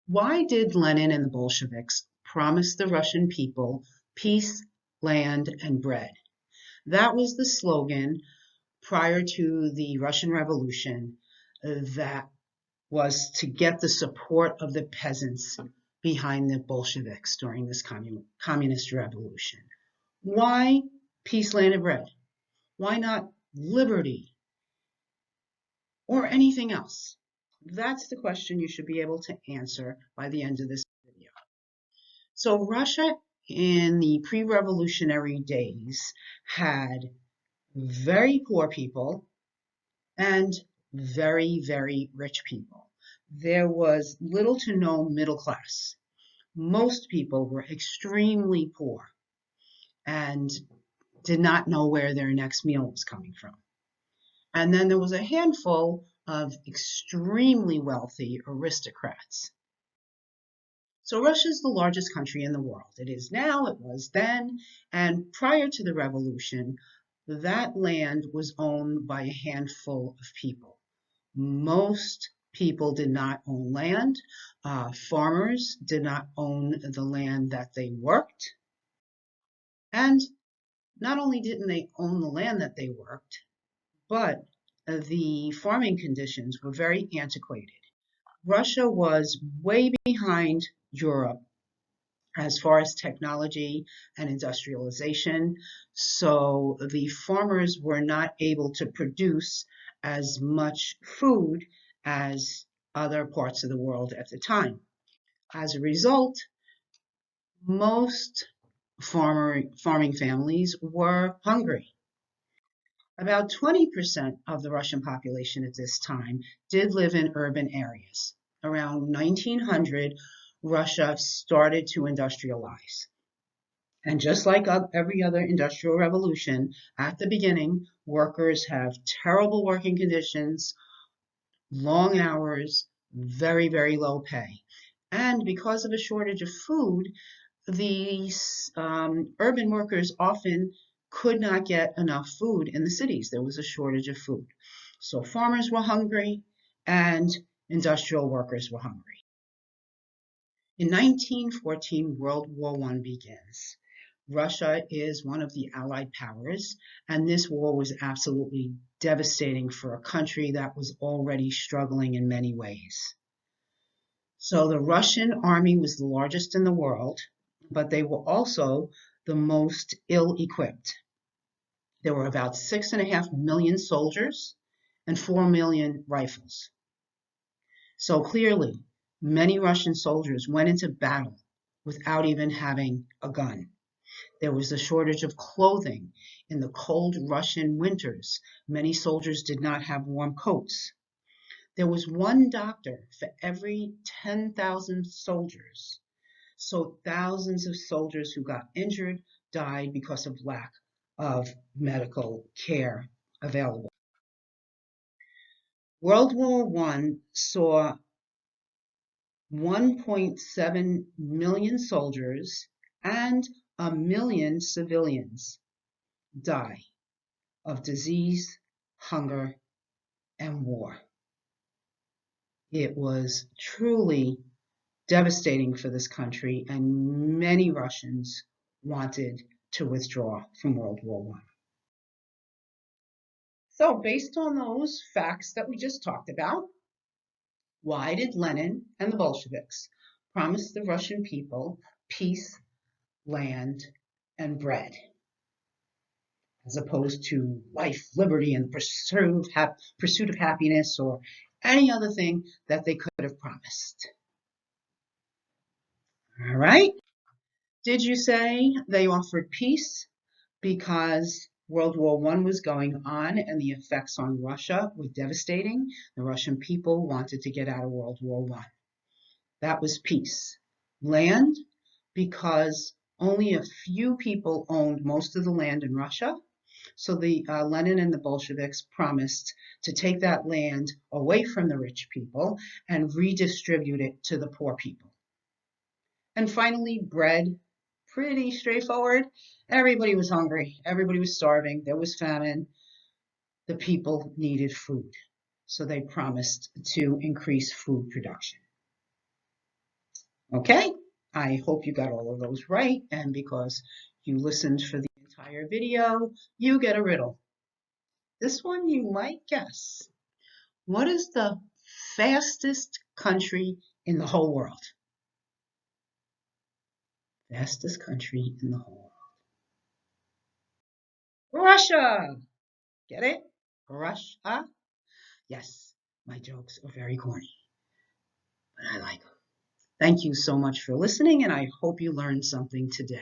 Why did Lenin and the Bolsheviks promise the Russian people peace, land, and bread? That was the slogan prior to the Russian Revolution that was to get the support of the peasants behind the Bolsheviks during this communist revolution. Why peace, land, and bread? Why not liberty or anything else? That's the question you should be able to answer by the end of this video. So Russia in the pre-revolutionary days had very poor people and very, very rich people. There was little to no middle class. Most people were extremely poor and did not know where their next meal was coming from. And then there was a handful of extremely wealthy aristocrats. So Russia is the largest country in the world. It is now, it was then, and prior to the revolution, that land was owned by a handful of people. Most people did not own land. Farmers did not own the land that they worked. And not only didn't they own the land that they worked, but the farming conditions were very antiquated. Russia was way behind Europe as far as technology and industrialization. So the farmers were not able to produce as much food as other parts of the world at the time. As a result, most farming families were hungry. About 20% of the Russian population at this time did live in urban areas. Around 1900, Russia started to industrialize. And just like every other industrial revolution, at the beginning, workers have terrible working conditions, long hours, very, very low pay. And because of a shortage of food, these urban workers often could not get enough food in the cities. There was a shortage of food. So farmers were hungry and industrial workers were hungry. In 1914, World War I begins. Russia is one of the Allied powers, and this war was absolutely devastating for a country that was already struggling in many ways. So the Russian army was the largest in the world, but they were also the most ill-equipped. There were about 6.5 million soldiers and 4 million rifles. So clearly, many Russian soldiers went into battle without even having a gun. There was a shortage of clothing. In the cold Russian winters, many soldiers did not have warm coats. There was one doctor for every 10,000 soldiers. So thousands of soldiers who got injured died because of lack of medical care available. World War I saw 1.7 million soldiers and 1 million civilians die of disease, hunger, and war. It was truly devastating for this country, and many Russians wanted to withdraw from World War I. So, based on those facts that we just talked about, why did Lenin and the Bolsheviks promise the Russian people peace, land, and bread, as opposed to life, liberty, and pursuit of happiness or any other thing that they could have promised? All right. Did you say they offered peace because World War I was going on and the effects on Russia were devastating? The Russian people wanted to get out of World War I. That was peace. Land, because only a few people owned most of the land in Russia. So the Lenin and the Bolsheviks promised to take that land away from the rich people and redistribute it to the poor people. And finally, bread. Pretty straightforward. Everybody was hungry. Everybody was starving. There was famine. The people needed food. So they promised to increase food production. Okay, I hope you got all of those right, and because you listened for the entire video, you get a riddle. This one you might guess. What is the fastest country in the whole world? Fastest country in the whole world. Russia! Get it? Russia? Yes, my jokes are very corny, but I like them. Thank you so much for listening, and I hope you learned something today.